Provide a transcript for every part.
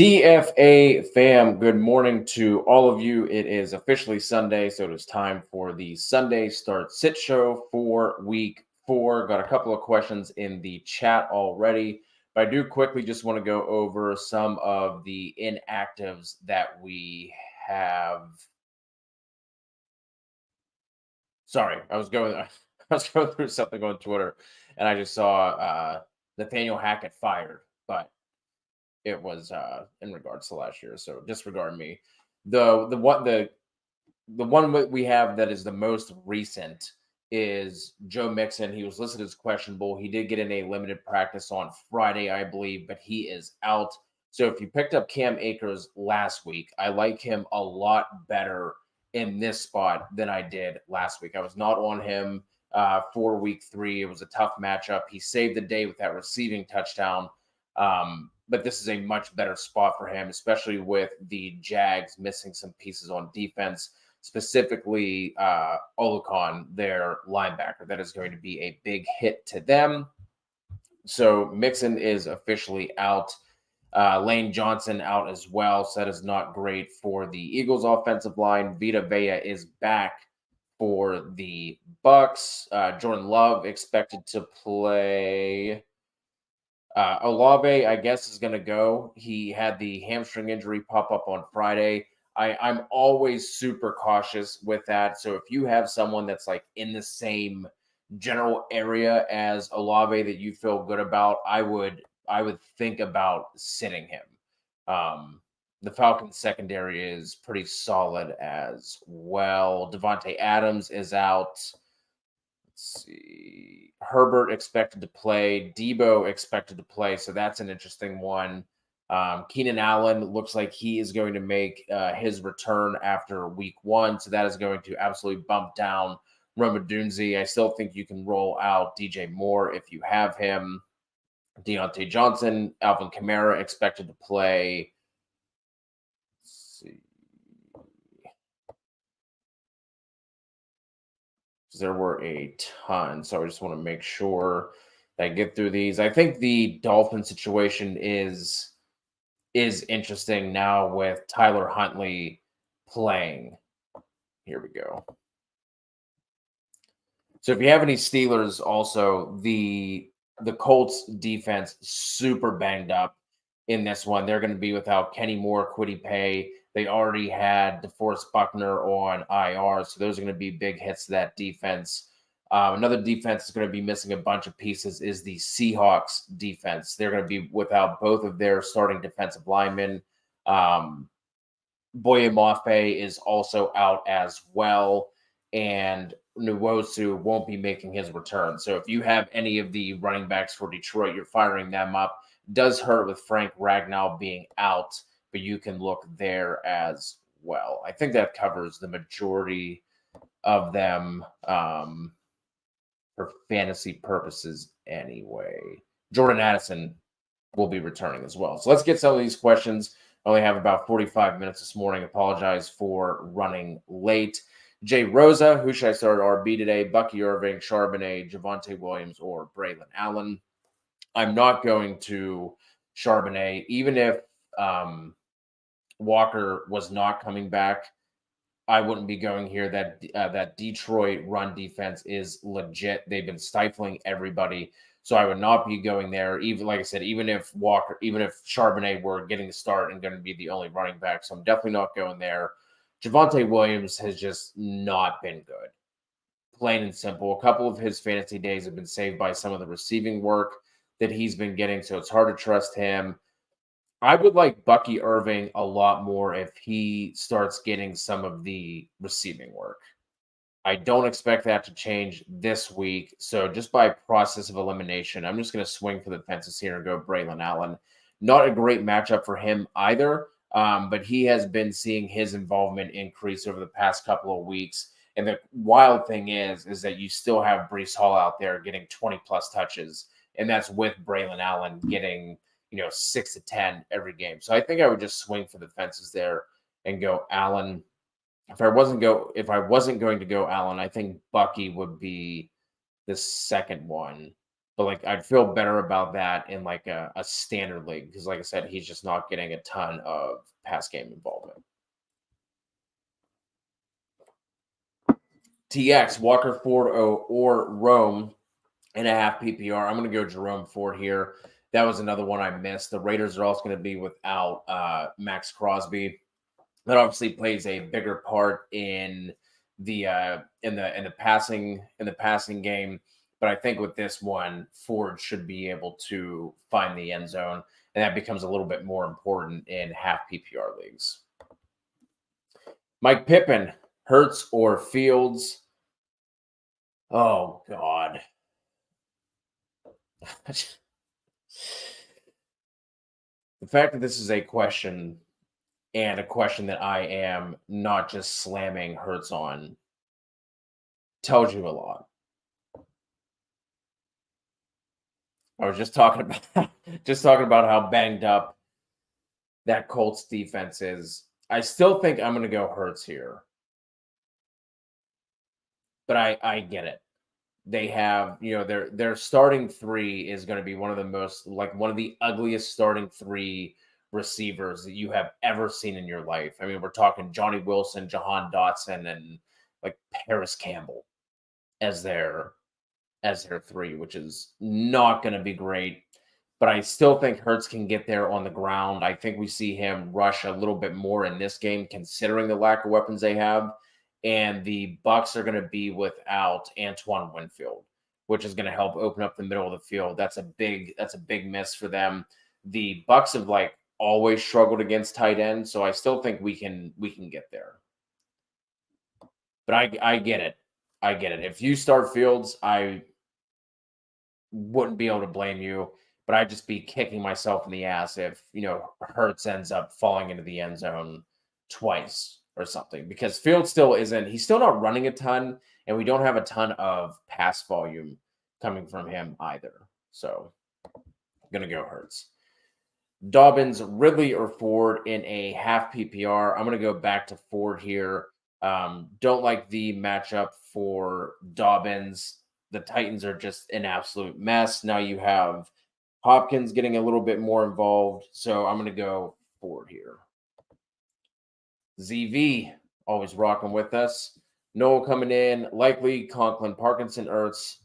TFA fam, good morning to all of you. It is officially Sunday, so it is time for the Sunday Start Sit Show for week 4. Got a couple of questions in the chat already, but I do quickly just want to go over some of the inactives that we have. Sorry, I was going I was going through something on Twitter and I just saw Nathaniel Hackett fired, but it was in regards to last year, so disregard me. The one we have that is the most recent is Joe Mixon. He was listed as questionable. He did get in a limited practice on Friday, I believe, but he is out. So if you picked up Cam Akers last week, I like him a lot better in this spot than I did last week. I was not on him for week 3. It was a tough matchup. He saved the day with that receiving touchdown. But this is a much better spot for him, especially with the Jags missing some pieces on defense, specifically Olukon, their linebacker. That is going to be a big hit to them. So Mixon is officially out. Lane Johnson out as well. So that is not great for the Eagles offensive line. Vita Vea is back for the Bucks. Jordan Love expected to play. Olave, I guess, is going to go. He had the hamstring injury pop up on Friday. I'm always super cautious with that. So if you have someone that's like in the same general area as Olave that you feel good about, I would think about sitting him. The Falcons secondary is pretty solid as well. Devontae Adams is out. Let's see. Herbert expected to play. Debo expected to play. So that's an interesting one. Keenan Allen looks like he is going to make his return after week 1. So that is going to absolutely bump down Roma Dunze. I still think you can roll out DJ Moore if you have him. Deontay Johnson, Alvin Kamara expected to play. Let's see. There were a ton, so I just want to make sure that I get through these. I think the Dolphin situation is interesting now with Tyler Huntley playing. Here we go. So if you have any Steelers, also the Colts defense super banged up in this one. They're going to be without Kenny Moore, Kwity Paye. They already had DeForest Buckner on IR, so those are going to be big hits to that defense. Another defense that's going to be missing a bunch of pieces is the Seahawks defense. They're going to be without both of their starting defensive linemen. Boye Mafe is also out as well, and Nwosu won't be making his return. So if you have any of the running backs for Detroit, you're firing them up. Does hurt with Frank Ragnow being out, but you can look there as well. I think that covers the majority of them for fantasy purposes anyway. Jordan Addison will be returning as well. So let's get some of these questions. I only have about 45 minutes this morning. Apologize for running late. Jay Rosa, who should I start at RB today? Bucky Irving, Charbonnet, Javonte Williams, or Braylon Allen? I'm not going to Charbonnet, even if Walker was not coming back. I wouldn't be going here. That Detroit run defense is legit. They've been stifling everybody, so I would not be going there. Even like I said, even if Charbonnet were getting the start and going to be the only running back, so I'm definitely not going there. Javonte Williams has just not been good. Plain and simple. A couple of his fantasy days have been saved by some of the receiving work that he's been getting, so it's hard to trust him. I would like Bucky Irving a lot more if he starts getting some of the receiving work. I don't expect that to change this week, so just by process of elimination, I'm just going to swing for the fences here and go Braylon Allen. Not a great matchup for him either, but he has been seeing his involvement increase over the past couple of weeks. And the wild thing is that you still have Breece Hall out there getting 20-plus touches, and that's with Braylon Allen getting 6 to 10 every game. So I think I would just swing for the fences there and go Allen. If I wasn't going to go Allen, I think Bucky would be the second one. But like I'd feel better about that in like a standard league because, like I said, he's just not getting a ton of pass game involvement. TX Walker Ford or Rome and a half PPR. I'm going to go Jerome Ford here. That was another one I missed. The Raiders are also going to be without Max Crosby. That obviously plays a bigger part in the passing game. But I think with this one, Ford should be able to find the end zone, and that becomes a little bit more important in half PPR leagues. Mike Pippen, Hurts or Fields? Oh God. The fact that this is a question and a question that I am not just slamming Hurts on tells you a lot. I was just talking about how banged up that Colts defense is. I still think I'm going to go Hurts here, but I get it. They have, their starting three is going to be one of the most like one of the ugliest starting three receivers that you have ever seen in your life. I mean, we're talking Johnny Wilson, Jahan Dotson, and like Paris Campbell as their three, which is not going to be great. But I still think Hurts can get there on the ground. I think we see him rush a little bit more in this game, considering the lack of weapons they have. And the Bucks are going to be without Antoine Winfield, which is going to help open up the middle of the field. That's a big miss for them. The Bucks have like always struggled against tight ends, so I still think we can get there. But I get it. I get it. If you start Fields, I wouldn't be able to blame you, but I'd just be kicking myself in the ass if, Hurts ends up falling into the end zone twice or something because Field still isn't, he's still not running a ton, and we don't have a ton of pass volume coming from him either. So I'm going to go Hurts. Dobbins, Ridley, or Ford in a half PPR. I'm going to go back to Ford here. Don't like the matchup for Dobbins. The Titans are just an absolute mess. Now you have Hopkins getting a little bit more involved. So I'm going to go Ford here. ZV, always rocking with us. Noel coming in. Likely Conklin, Parkinson, Ertz,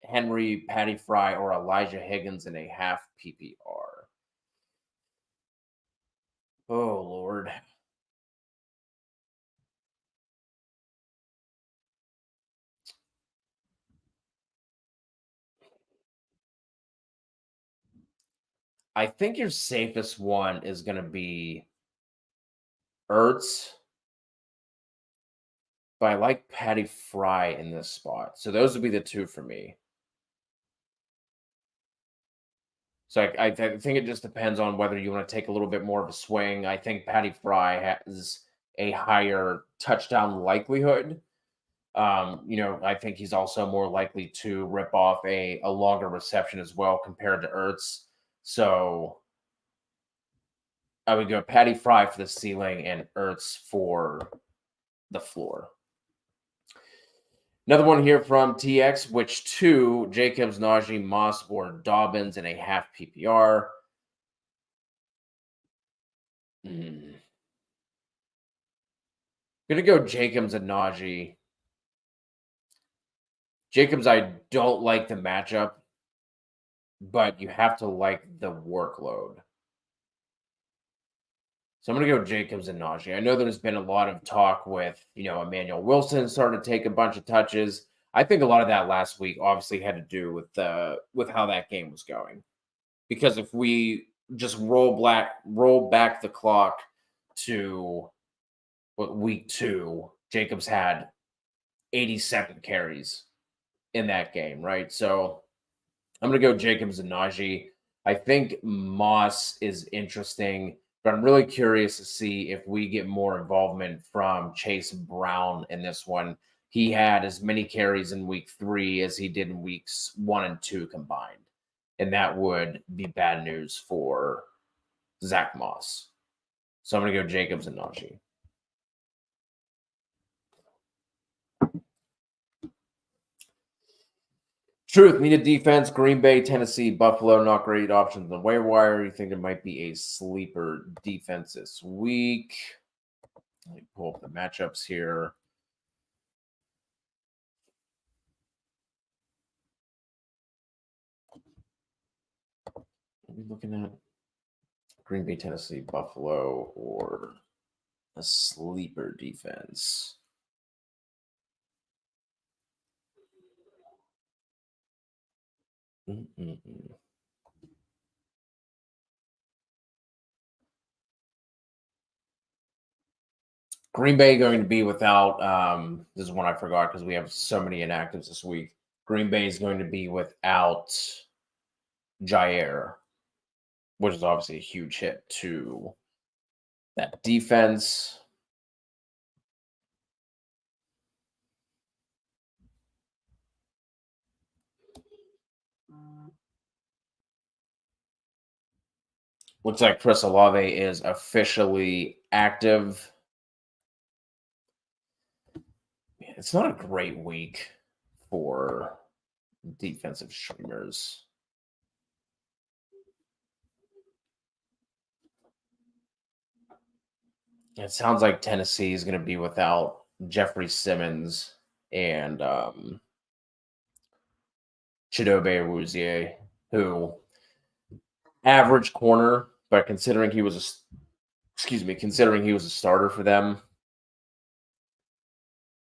Henry, Patty Fry, or Elijah Higgins in a half PPR. Oh, Lord. I think your safest one is going to be Ertz, but I like Patty Fry in this spot. So those would be the two for me. So I think it just depends on whether you want to take a little bit more of a swing. I think Patty Fry has a higher touchdown likelihood. I think he's also more likely to rip off a longer reception as well compared to Ertz. So I would go Patty Fry for the ceiling and Ertz for the floor. Another one here from TX, which two, Jacobs, Najee, Moss, or Dobbins in a half PPR. I'm going to go Jacobs and Najee. Jacobs, I don't like the matchup, but you have to like the workload. So I'm going to go Jacobs and Najee. I know there's been a lot of talk with, Emmanuel Wilson starting to take a bunch of touches. I think a lot of that last week obviously had to do with how that game was going. Because if we just roll back the clock to week 2, Jacobs had 87 carries in that game, right? So I'm going to go Jacobs and Najee. I think Moss is interesting, but I'm really curious to see if we get more involvement from Chase Brown in this one. He had as many carries in week 3 as he did in weeks 1 and 2 combined. And that would be bad news for Zach Moss. So I'm going to go Jacobs and Najee. Truth, needed defense. Green Bay, Tennessee, Buffalo, not great options on the waiver wire. You think there might be a sleeper defense this week? Let me pull up the matchups here. What are we looking at? Green Bay, Tennessee, Buffalo, or a sleeper defense? Mm-mm-mm. Green Bay going to be without. This is one I forgot because we have so many inactives this week. Green Bay is going to be without Jair, which is obviously a huge hit to that defense. Looks like Chris Olave is officially active. It's not a great week for defensive streamers. It sounds like Tennessee is going to be without Jeffrey Simmons and Chidobe Awuzie, who average corner, but considering he was a starter for them.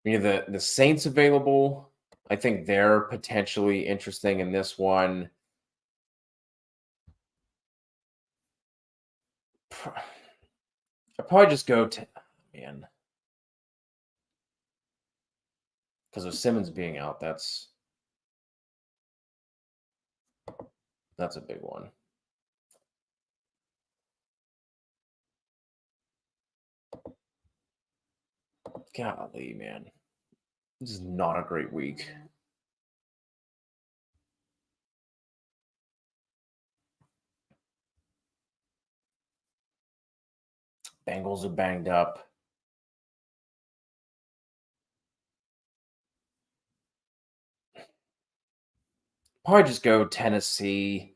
The Saints available. I think they're potentially interesting in this one. I'd probably just go to man. Because of Simmons being out, that's a big one. Golly, man. This is not a great week. Bengals are banged up. Probably just go Tennessee.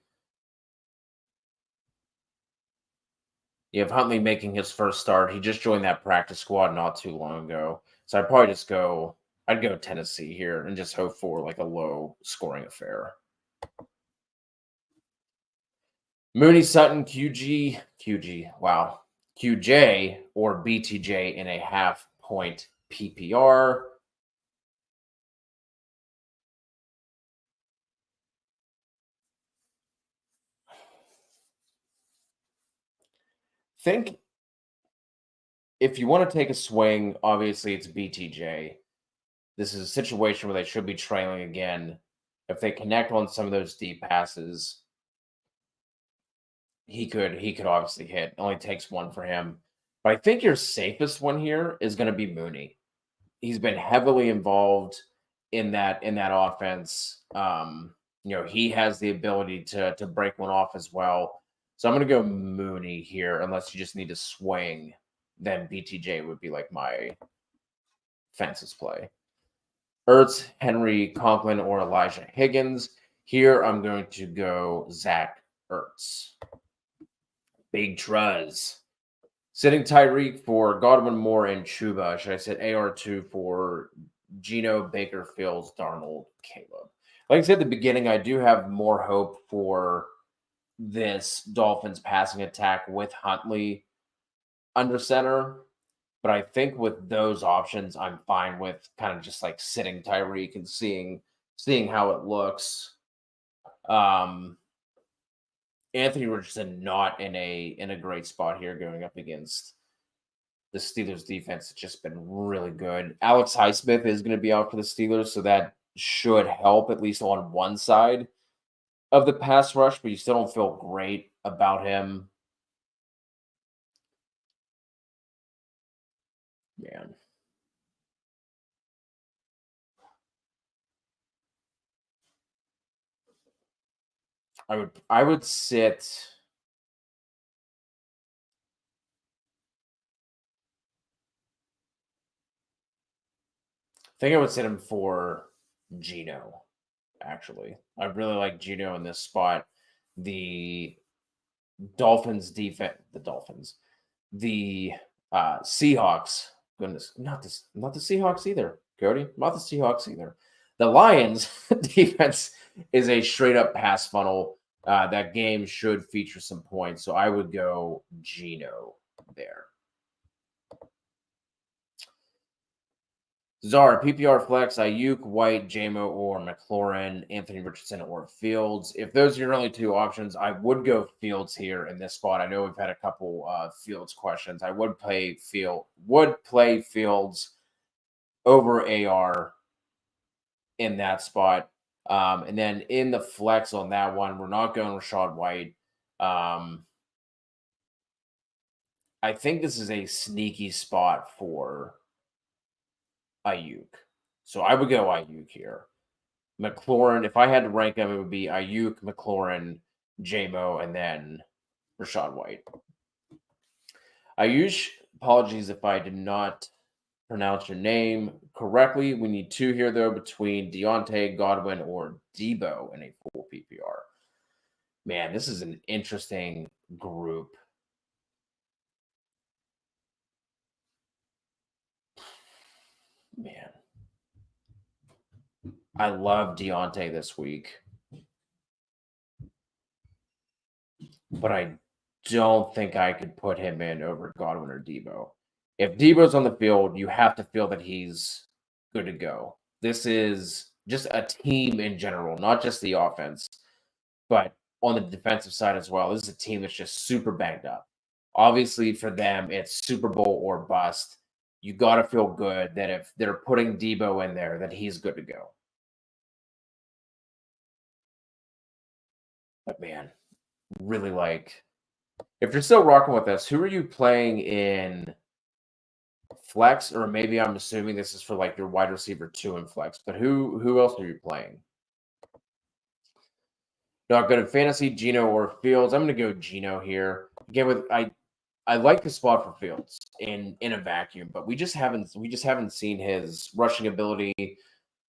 You have Huntley making his first start. He just joined that practice squad not too long ago. So I'd go Tennessee here and just hope for like a low scoring affair. Mooney, Sutton, wow. QJ or BTJ in a half point PPR. Think if you want to take a swing, obviously it's BTJ. This is a situation where they should be trailing again. If they connect on some of those deep passes, he could obviously hit. It only takes one for him. But I think your safest one here is going to be Mooney. He's been heavily involved in that offense. He has the ability to break one off as well. So I'm going to go Mooney here, unless you just need to swing. Then BTJ would be like my fences play. Ertz, Henry, Conklin, or Elijah Higgins. Here I'm going to go Zach Ertz. Big Truz. Sitting Tyreek for Godwin, Moore, and Chuba. Should I sit AR2 for Gino, Baker, Fields, Darnold, Caleb? Like I said at the beginning, I do have more hope for this Dolphins passing attack with Huntley under center. But I think with those options, I'm fine with kind of just like sitting Tyreek and seeing how it looks. Anthony Richardson not in a great spot here going up against the Steelers defense. It's just been really good. Alex Highsmith is going to be out for the Steelers, so that should help at least on one side of the pass rush, but you still don't feel great about him. Man. I would sit I think I would sit him for Gino actually. I really like Gino in this spot. The Dolphins defense, the Seahawks. Goodness, not the Seahawks either, Cody. Not the Seahawks either. The Lions defense is a straight up pass funnel. That game should feature some points, so I would go Gino there. Czar, PPR flex, Ayuk, White, JMO, or McLaurin, Anthony Richardson, or Fields. If those are your only two options, I would go Fields here in this spot. I know we've had a couple Fields questions. I would play Fields over AR in that spot. And then in the flex on that one, we're not going Rachaad White. I think this is a sneaky spot for Ayuk. So I would go Ayuk here. McLaurin, if I had to rank them, it would be Ayuk, McLaurin, JMO, and then Rachaad White. Ayush, apologies if I did not pronounce your name correctly. We need two here, though, between Deontay, Godwin, or Debo in a full PPR. Man, this is an interesting group. Man. I love Deontay this week. But I don't think I could put him in over Godwin or Debo. If Debo's on the field, you have to feel that he's good to go. This is just a team in general, not just the offense, but on the defensive side as well. This is a team that's just super banged up. Obviously, for them, it's Super Bowl or bust. You got to feel good that if they're putting Debo in there, that he's good to go. But man, really like, if you're still rocking with us, who are you playing in flex? Or maybe I'm assuming this is for like your wide receiver 2 in flex, but who else are you playing? Not good at fantasy, Gino or Fields. I'm gonna go Gino here. Again, with I like the spot for Fields in a vacuum, but we just haven't seen his rushing ability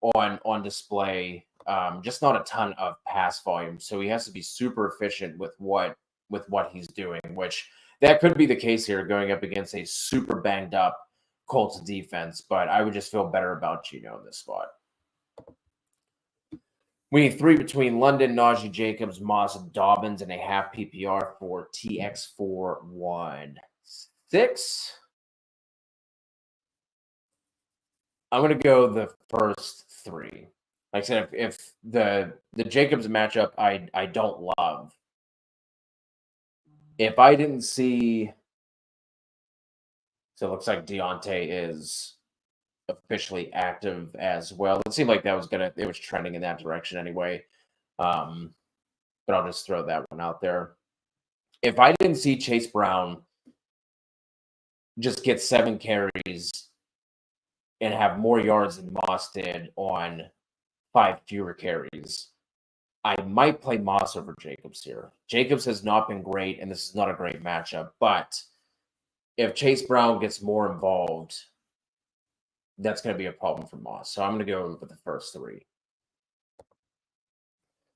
on display. Just not a ton of pass volume, so he has to be super efficient with what he's doing, which that could be the case here going up against a super banged up Colts defense, but I would just feel better about Gino in this spot. We need 3 between London, Najee, Jacobs, Moss, and Dobbins, and a half PPR for TX416. I'm going to go the first 3. Like I said, if the Jacobs matchup I don't love. If I didn't see, so it looks like Deontay is officially active as well. It seemed like it was trending in that direction anyway. But I'll just throw that one out there. If I didn't see Chase Brown just get 7 carries and have more yards than Moss did on 5 fewer carries, I might play Moss over Jacobs here. Jacobs has not been great, and this is not a great matchup. But if Chase Brown gets more involved, that's going to be a problem for Moss. So I'm going to go with the first 3.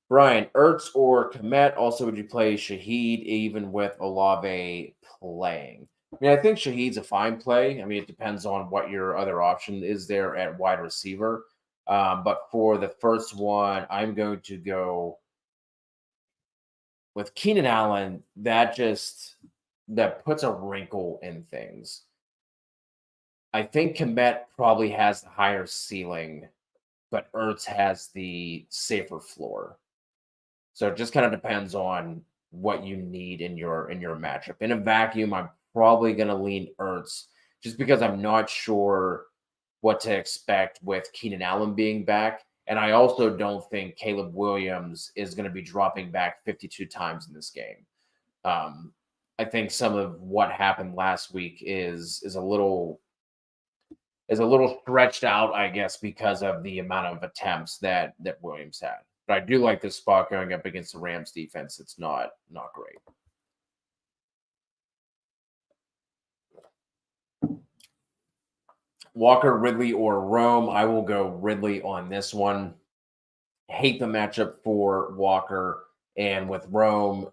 Brian, Ertz or Komet? Also, would you play Shaheed even with Olave playing? I mean, I think Shaheed's a fine play. I mean, it depends on what your other option is there at wide receiver. But for the first one, I'm going to go with Keenan Allen. That puts a wrinkle in things. I think Komet probably has the higher ceiling, but Ertz has the safer floor. So it just kind of depends on what you need in your matchup. In a vacuum, I'm probably going to lean Ertz just because I'm not sure what to expect with Keenan Allen being back. And I also don't think Caleb Williams is going to be dropping back 52 times in this game. I think some of what happened last week is a little stretched out, I guess, because of the amount of attempts that Williams had. But I do like this spot going up against the Rams defense. It's not great. Walker, Ridley, or Rome? I will go Ridley on this one. hate the matchup for Walker. And with Rome,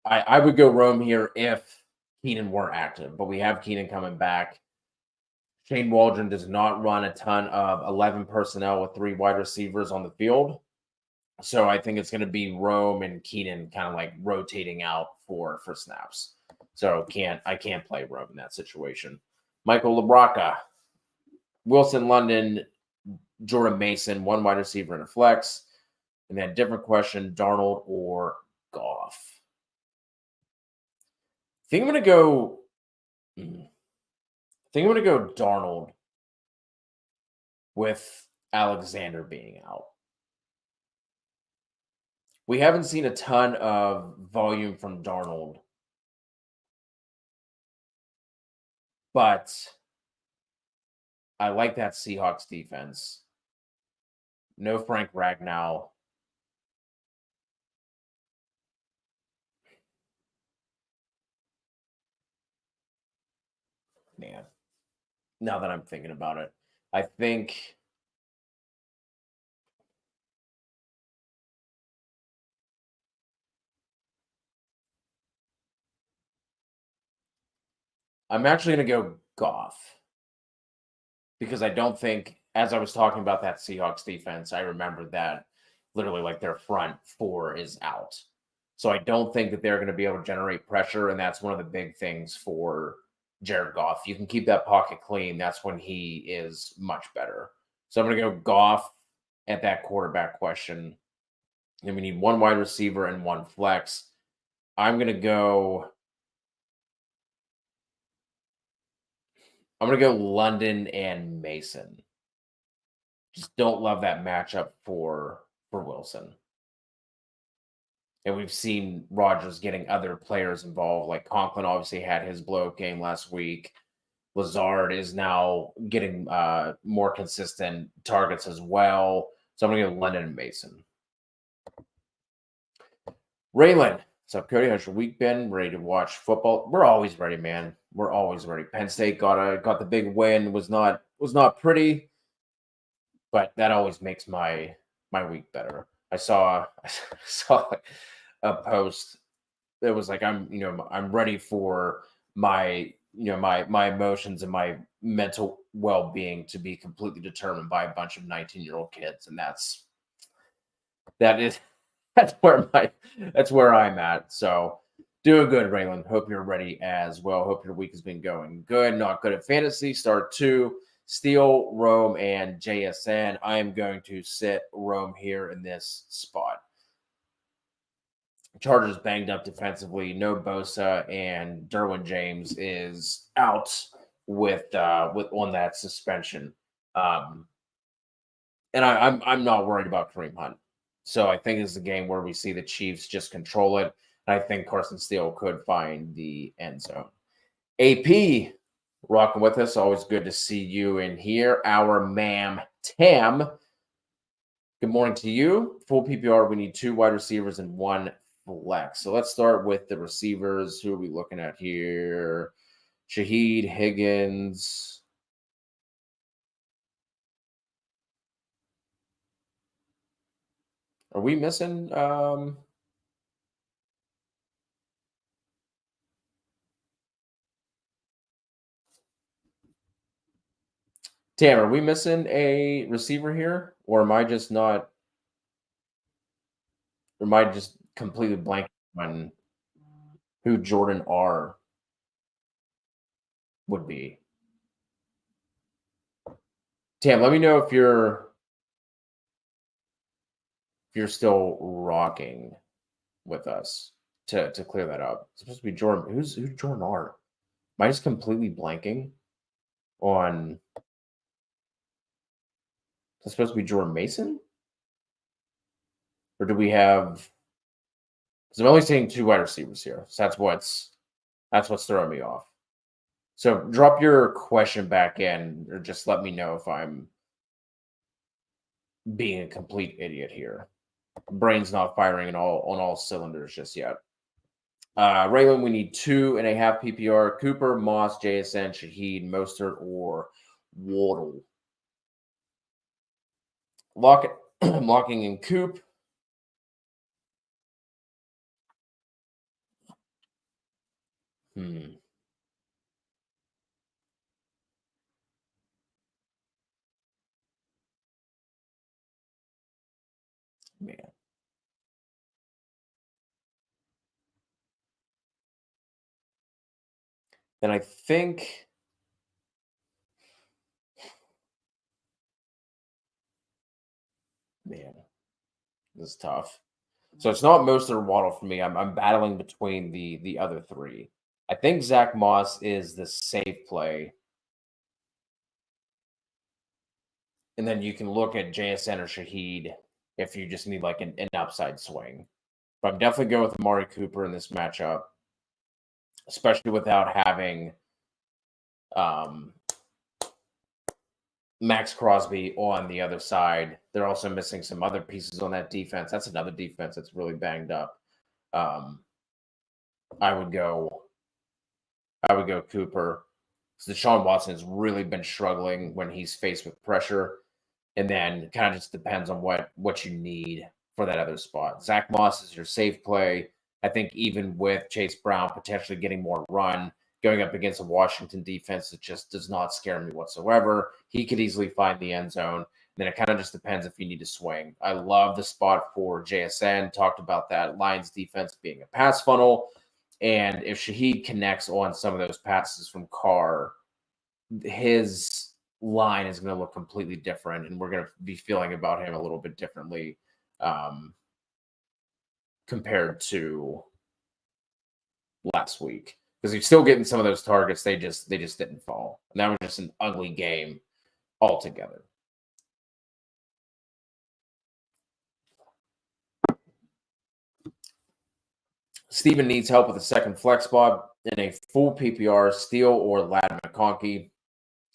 I would go Rome here if Keenan were active, but we have Keenan coming back. Shane Waldron does not run a ton of 11 personnel with 3 wide receivers on the field. So I think it's going to be Rome and Keenan kind of like rotating out for snaps. So I can't play Rome in that situation. Michael LaBraca, Wilson London, Jordan Mason, 1 wide receiver and a flex. And then different question, Darnold or Goff. I think I'm going to go. I think I'm going to go Darnold with Alexander being out. We haven't seen a ton of volume from Darnold, but I like that Seahawks defense. No Frank Ragnow. Man, now that I'm thinking about it, I think I'm actually going to go Goff because I don't think, as I was talking about that Seahawks defense, I remember that literally like their front 4 is out. So I don't think that they're going to be able to generate pressure. And that's one of the big things for Jared Goff. You can keep that pocket clean. That's when he is much better. So I'm going to go Goff at that quarterback question. And we need 1 wide receiver and 1 flex. I'm going to go London and Mason. Just don't love that matchup for Wilson. And we've seen Rodgers getting other players involved. Like Conklin obviously had his blow up game last week. Lazard is now getting more consistent targets as well. So I'm going to go London and Mason. Raylan. What's up, Cody? How's your week been? Ready to watch football? We're always ready, man. We're always ready. Penn State got the big win. Was not pretty, but that always makes my week better. I saw a post that was like, I'm ready for my my emotions and my mental well-being to be completely determined by a bunch of 19-year-old kids, and that's where I'm at. So doing good, Raylan. Hope you're ready as well. Hope your week has been going good. Not good at fantasy. Start 2. Steele, Rome, and JSN. I am going to sit Rome here in this spot. Chargers banged up defensively. No Bosa, and Derwin James is out with on that suspension. And I'm not worried about Kareem Hunt. So I think it's a game where we see the Chiefs just control it. And I think Carson Steele could find the end zone. AP rocking with us. Always good to see you in here. Our ma'am Tam. Good morning to you. Full PPR, we need 2 wide receivers and 1 flex. So let's start with the receivers. Who are we looking at here? Shaheed, Higgins. Are we missing? Tam, are we missing a receiver here? Or am I just not? Or am I just completely blanking on who Jordan R would be? Tam, let me know if you're still rocking with us to clear that up. It's supposed to be Jordan. Who's Jordan R? Am I just completely blanking on? It's supposed to be Jordan Mason, or do we have? Because I'm only seeing 2 wide receivers here, so that's what's throwing me off. So drop your question back in, or just let me know if I'm being a complete idiot here. Brain's not firing on all cylinders just yet. Raylan, we need 2.5 PPR. Cooper, Moss, JSN, Shaheed, Mostert, or Waddle. Lock I'm locking in Coop. Hmm. Man. Then I think, man, this is tough. So it's not Mostert or Waddle for me. I'm battling between the other three. I think Zach Moss is the safe play, and then you can look at JSN or Shaheed if you just need like an upside swing. But I'm definitely going with Amari Cooper in this matchup, especially without having um, Max Crosby on the other side. They're also missing some other pieces on that defense. That's another defense that's really banged up. Um, I would go. I would go Cooper. So Deshaun Watson has really been struggling when he's faced with pressure, and then kind of just depends on what you need for that other spot. Zach Moss is your safe play. I think even with Chase Brown potentially getting more run, going up against a Washington defense that just does not scare me whatsoever, he could easily find the end zone. Then it kind of just depends if you need to swing. I love the spot for JSN. Talked about that Lions defense being a pass funnel. And if Shaheed connects on some of those passes from Carr, his line is going to look completely different, and we're going to be feeling about him a little bit differently um, compared to last week because he's still getting some of those targets. They just didn't fall, and that was just an ugly game altogether. Steven needs help with a second flex spot in a full PPR, Steele or Lad McConkey,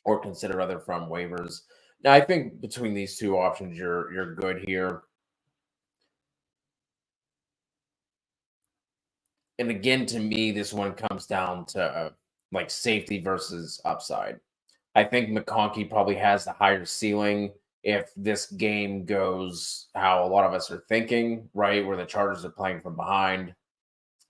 or consider other from waivers. Now, I think between these two options, you're good here. And again, to me, this one comes down to like safety versus upside. I think McConkey probably has the higher ceiling if this game goes how a lot of us are thinking, right? Where the Chargers are playing from behind.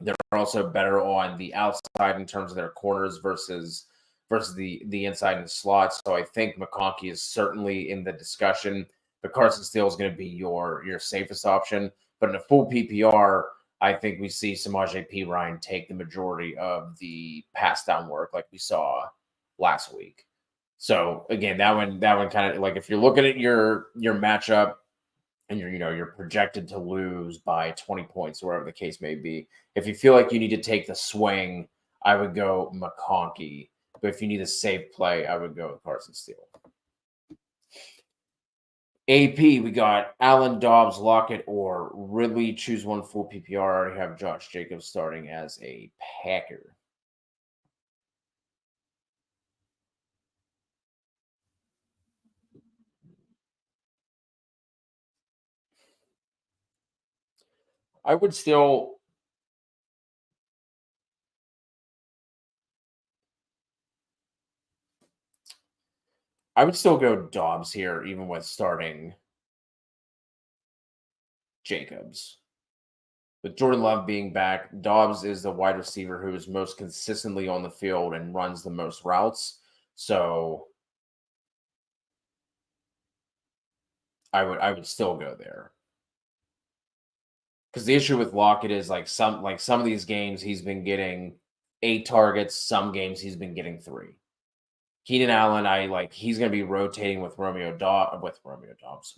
They're also better on the outside in terms of their corners versus the inside and the slot. So I think McConkey is certainly in the discussion. But Carson Steele is going to be your safest option. But in a full PPR, I think we see Samaje P. Ryan take the majority of the pass down work like we saw last week. So again, that one kind of like if you're looking at your matchup and you're projected to lose by 20 points or whatever the case may be. If you feel like you need to take the swing, I would go McConkey. But if you need a safe play, I would go with Carson Steele. AP, we got Allen, Dobbs, Lockett, or Ridley. Choose one full PPR. I already have Josh Jacobs starting as a Packer. I would still go Dobbs here, even with starting Jacobs. With Jordan Love being back, Dobbs is the wide receiver who is most consistently on the field and runs the most routes. So I would still go there. Because the issue with Lockett is some of these games he's been getting 8 targets, some games he's been getting 3. Keenan Allen, he's going to be rotating with Rome Odunze,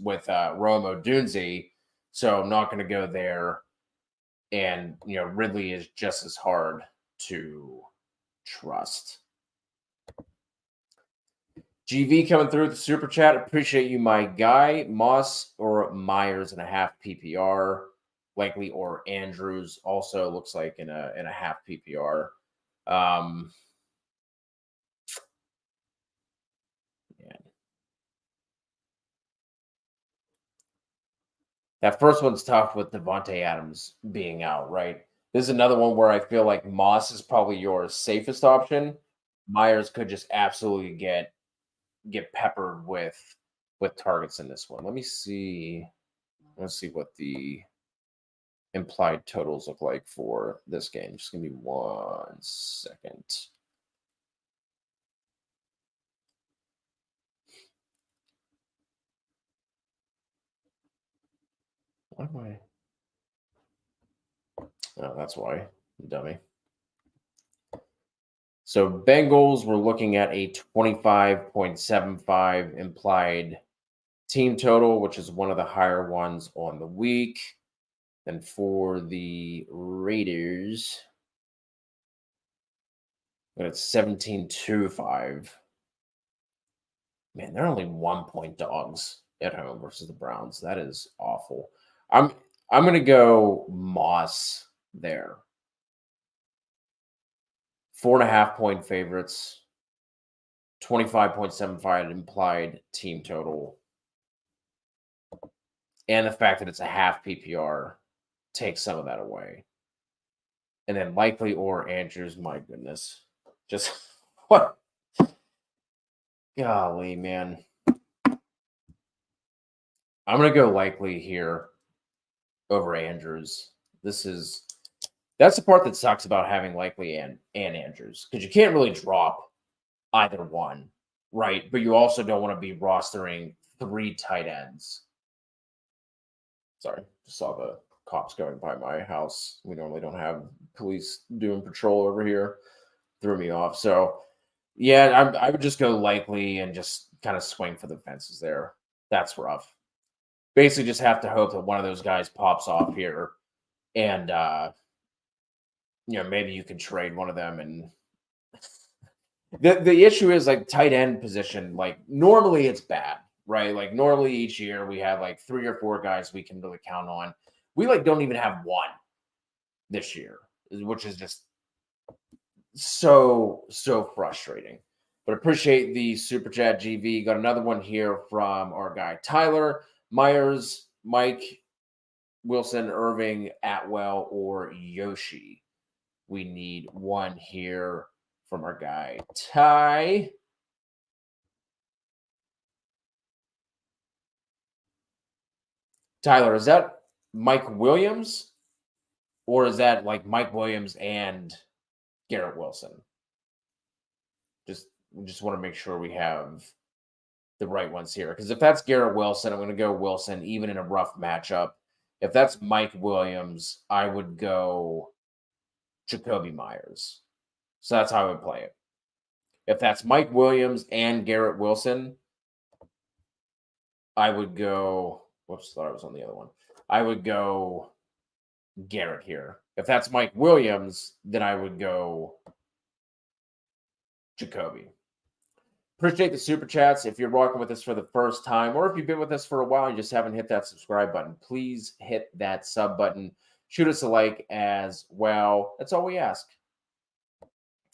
so I'm not going to go there. And Ridley is just as hard to trust. GV coming through with the super chat. Appreciate you, my guy. Moss or Myers in a half PPR, likely, or Andrews also looks like in a half PPR. Yeah. That first one's tough with Devontae Adams being out, right? This is another one where I feel like Moss is probably your safest option. Myers could just absolutely get peppered with targets in this one. Let me see. Let's see what the implied totals look like for this game. Just give me 1 second. Why am I? Oh, that's why, dummy. So Bengals, we're looking at a 25.75 implied team total, which is one of the higher ones on the week. And for the Raiders, it's 17.25. Man, they're only 1 point dogs at home versus the Browns. That is awful. I'm I'm gonna go Moss there. 4.5 point favorites, 25.75 implied team total. And the fact that it's a half PPR takes some of that away. And then Likely or Andrews, my goodness. Just what? Golly, man. I'm going to go Likely here over Andrews. That's the part that sucks about having Likely and Andrews, because you can't really drop either one, right? But you also don't want to be rostering 3 tight ends. Sorry, just saw the cops going by my house. We normally don't have police doing patrol over here. Threw me off. So, yeah, I would just go Likely and just kind of swing for the fences there. That's rough. Basically, just have to hope that one of those guys pops off here, and maybe you can trade one of them. And the issue is like tight end position. Like normally it's bad, right? Like normally each year we have like 3 or 4 guys we can really count on. We like don't even have one this year, which is just so frustrating. But appreciate the super chat, GV. Got another one here from our guy Tyler Myers, Mike Wilson, Irving, Atwell, or Yoshi. We need one here from our guy Ty. Tyler, is that Mike Williams, or is that like Mike Williams and Garrett Wilson? Just want to make sure we have the right ones here. Because if that's Garrett Wilson, I'm going to go Wilson, even in a rough matchup. If that's Mike Williams, I would go Jacoby Myers. So that's how I would play it. If that's Mike Williams and Garrett Wilson, I would go. Whoops, thought I was on the other one. I would go Garrett here. If that's Mike Williams, then I would go Jacoby. Appreciate the super chats. If you're rocking with us for the first time, or if you've been with us for a while and you just haven't hit that subscribe button, please hit that sub button. Shoot us a like as well. That's all we ask.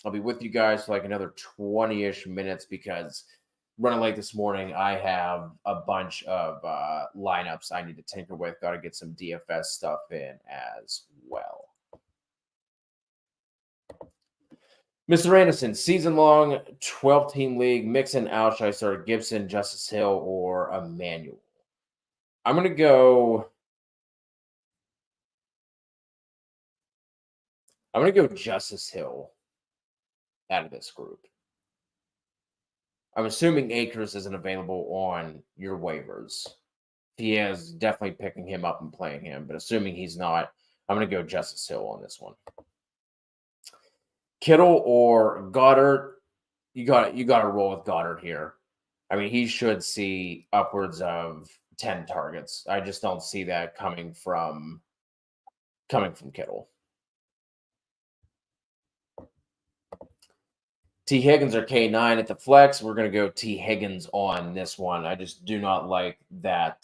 I'll be with you guys for like another 20-ish minutes because running late this morning, I have a bunch of lineups I need to tinker with. Got to get some DFS stuff in as well. Mr. Anderson, season-long 12-team league, Mixon, Alsheister, Gibson, Justice Hill, or Emmanuel. I'm going to go Justice Hill out of this group. I'm assuming Akers isn't available on your waivers. If he is, definitely picking him up and playing him. But assuming he's not, I'm going to go Justice Hill on this one. Kittle or Goddard, you got to roll with Goddard here. I mean, he should see upwards of 10 targets. I just don't see that coming from Kittle. T. Higgins or K9 at the flex. We're going to go T. Higgins on this one. I just do not like that.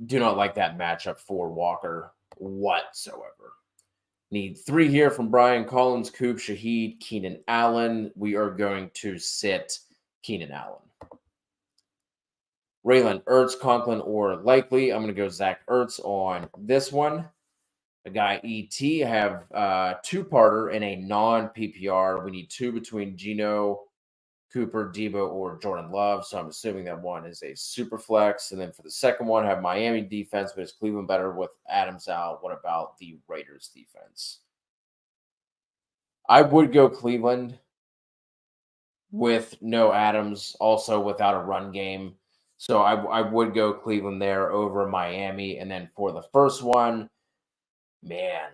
Do not like that matchup for Walker whatsoever. Need 3 here from Brian Collins, Coop, Shaheed, Keenan Allen. We are going to sit Keenan Allen. Raylan Ertz, Conklin, or Likely. I'm going to go Zach Ertz on this one. The guy ET, I have 2-parter in a non-PPR. We need 2 between Geno, Cooper, Debo, or Jordan Love. So I'm assuming that one is a super flex. And then for the second one, I have Miami defense, but is Cleveland better with Adams out? What about the Raiders defense? I would go Cleveland with no Adams, also without a run game. So I would go Cleveland there over Miami. And then for the first one, man,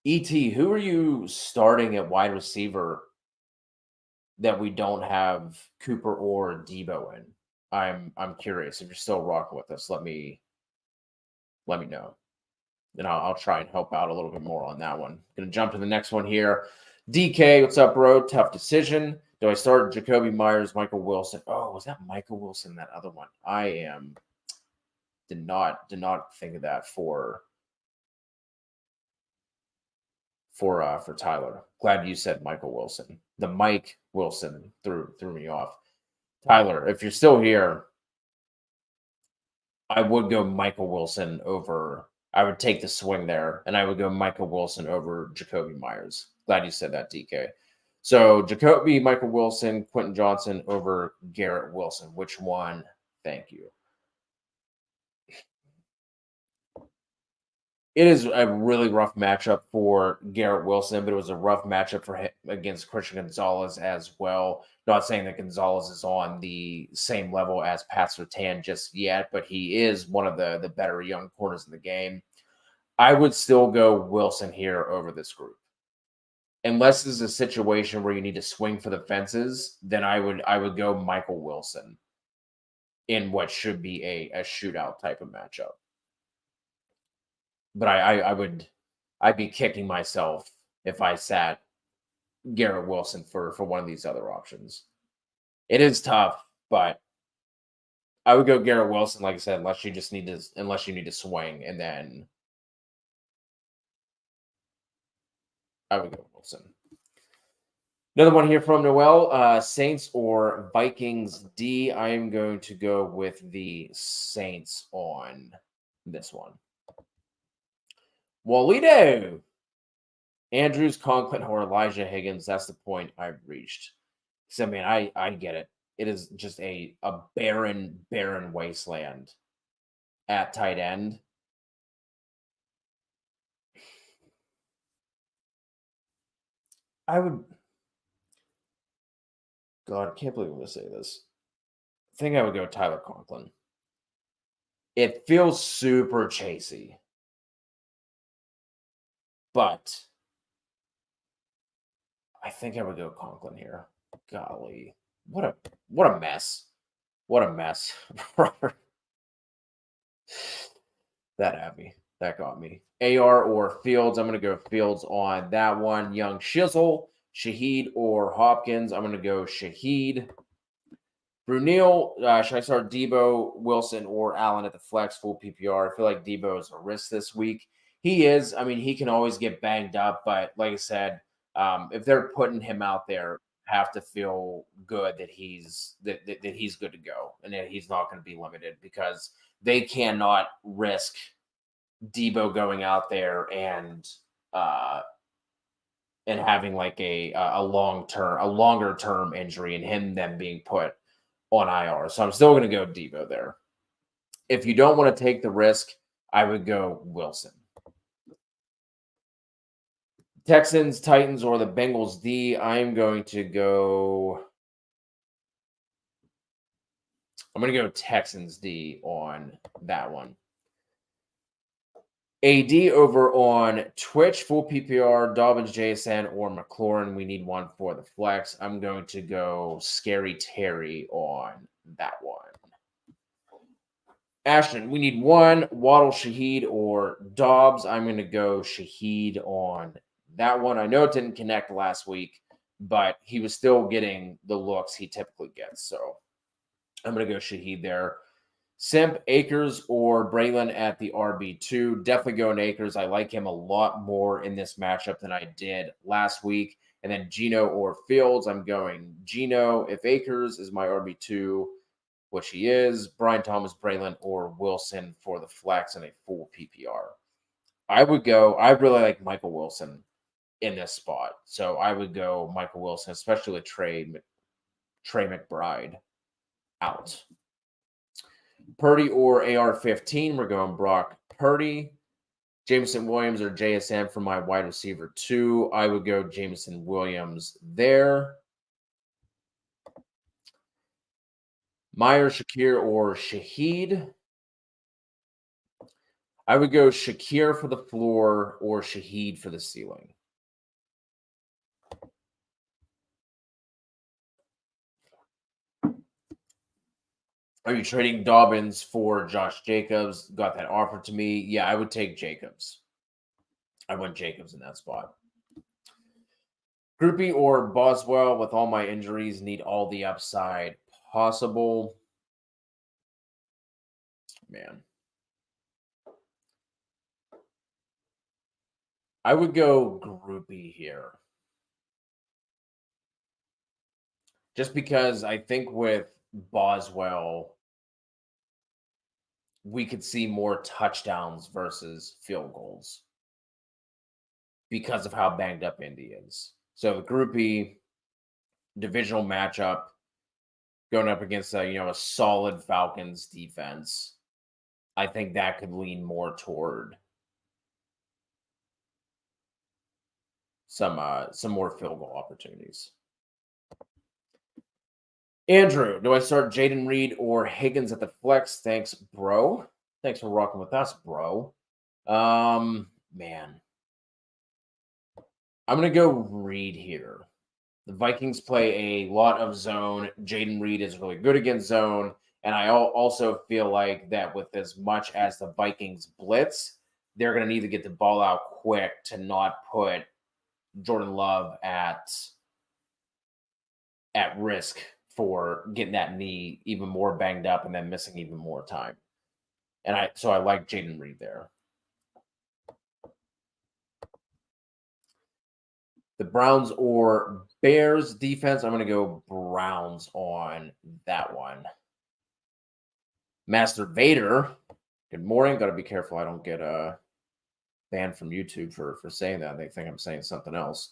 ET, who are you starting at wide receiver that we don't have Cooper or Debo in? I'm curious. If you're still rocking with us, let me know. And I'll try and help out a little bit more on that one. Gonna jump to the next one here. DK, what's up, bro? Tough decision. Do I start Jacoby Myers, Michael Wilson? Oh, was that Michael Wilson? That other one? Did not think of that for Tyler. Glad you said Michael Wilson. The Mike Wilson threw me off. Tyler, if you're still here, I would go Michael Wilson over. I would take the swing there, and I would go Michael Wilson over Jacoby Myers. Glad you said that, DK. So Jacoby, Michael Wilson, Quentin Johnson over Garrett Wilson. Which one? Thank you. It is a really rough matchup for Garrett Wilson, but it was a rough matchup for him against Christian Gonzalez as well. Not saying that Gonzalez is on the same level as Pat Surtain just yet, but he is one of the better young corners in the game. I would still go Wilson here over this group. Unless this is a situation where you need to swing for the fences, then I would go Michael Wilson in what should be a shootout type of matchup. But I'd be kicking myself if I sat Garrett Wilson for one of these other options. It is tough, but I would go Garrett Wilson, like I said, unless you need to swing, and then I would go Wilson. Another one here from Noel, Saints or Vikings D. I am going to go with the Saints on this one. Walito, Andrews, Conklin, or Elijah Higgins. That's the point I've reached. So, man, I get it. It is just a barren wasteland at tight end. God, I can't believe I'm going to say this. I think I would go Tyler Conklin. It feels super chasey, but I think I would go Conklin here. Golly, what a mess! What a mess, That had me. That got me. AR or Fields? I'm going to go Fields on that one. Young Shizzle, Shaheed or Hopkins? I'm going to go Shaheed. Brunel, should I start Debo, Wilson, or Allen at the flex full PPR? I feel like Debo is a risk this week. He is. I mean, he can always get banged up, but like I said, if they're putting him out there, have to feel good that he's that he's good to go and that he's not going to be limited, because they cannot risk Debo going out there and having like a longer term injury and him then being put on IR. So I'm still going to go Debo there. If you don't want to take the risk, I would go Wilson. Texans, Titans, or the Bengals D. I'm going to go Texans D on that one. AD over on Twitch, full PPR, Dobbins, JSN, or McLaurin. We need one for the flex. I'm going to go Scary Terry on that one. Ashton, we need one, Waddle, Shaheed, or Dobbs. I'm going to go Shaheed on that one. I know it didn't connect last week, but he was still getting the looks he typically gets. So I'm going to go Shaheed there. Simp, Akers, or Braylon at the RB2. Definitely going Akers. I like him a lot more in this matchup than I did last week. And then Geno or Fields, I'm going Geno. If Akers is my RB2, which he is, Brian Thomas, Braylon, or Wilson for the flex and a full PPR. I really like Michael Wilson in this spot. So I would go Michael Wilson, especially with Trey McBride out. Purdy or AR-15, we're going Brock Purdy. Jameson Williams or JSN for my wide receiver 2. I would go Jameson Williams there. Meyer, Shakir, or Shaheed. I would go Shakir for the floor or Shaheed for the ceiling. Are you trading Dobbins for Josh Jacobs? Got that offer to me. Yeah, I would take Jacobs. I went Jacobs in that spot. Groupie or Boswell, with all my injuries, need all the upside possible. Man. I would go Groupie here. Just because I think with Boswell, we could see more touchdowns versus field goals because of how banged up Indy is. So the Groupie divisional matchup going up against a solid Falcons defense, I think that could lean more toward some more field goal opportunities. Andrew, do I start Jaden Reed or Higgins at the flex? Thanks, bro. Thanks for rocking with us, bro. Man. I'm going to go Reed here. The Vikings play a lot of zone. Jaden Reed is really good against zone. And I also feel like that with as much as the Vikings blitz, they're going to need to get the ball out quick to not put Jordan Love at risk for getting that knee even more banged up and then missing even more time. And I like Jaden Reed there. The Browns or Bears defense, I'm going to go Browns on that one. Master Vader, good morning. Got to be careful I don't get banned from YouTube for saying that. They think I'm saying something else.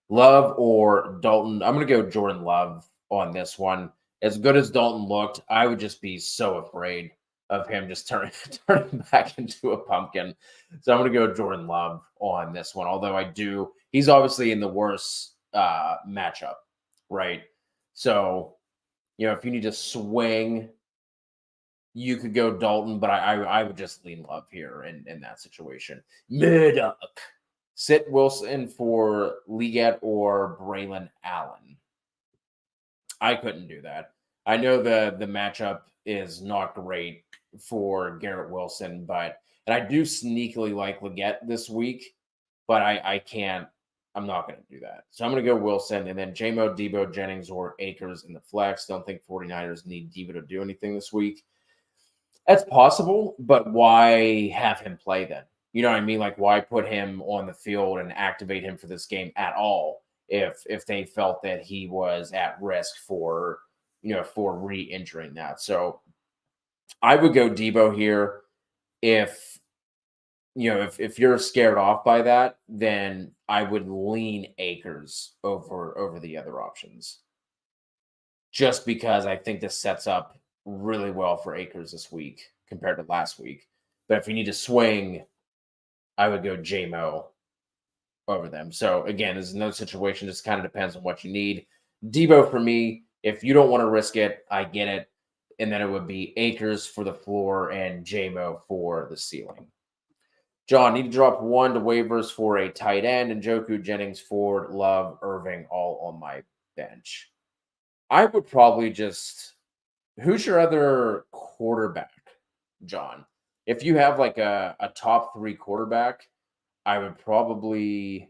Love or Dalton, I'm going to go Jordan Love on this one. As good as Dalton looked, I would just be so afraid of him just turning back into a pumpkin. So I'm going to go Jordan Love on this one. Although he's obviously in the worst matchup, right? So, if you need to swing, you could go Dalton, but I would just lean Love here in that situation. Murdoch. Sit Wilson for Leggett or Braylon Allen. I couldn't do that. I know the matchup is not great for Garrett Wilson, and I do sneakily like Leggett this week, but I can't. I'm not going to do that. So I'm going to go Wilson, and then J-Mo, Debo, Jennings, or Akers in the flex. Don't think 49ers need Debo to do anything this week. That's possible, but why have him play then? You know what I mean? Like, why put him on the field and activate him for this game at all if they felt that he was at risk for re-injuring that? So I would go Debo here. If you're scared off by that, then I would lean Akers over the other options. Just because I think this sets up really well for Akers this week compared to last week. But if you need to swing, I would go J-Mo over them. So again, this is no situation. Just kind of depends on what you need. Debo for me, if you don't want to risk it, I get it. And then it would be Akers for the floor and J-Mo for the ceiling. John, need to drop one to waivers for a tight end, and Njoku, Jennings, Ford, Love, Irving, all on my bench. I would probably who's your other quarterback, John? If you have like a top 3 quarterback, I would probably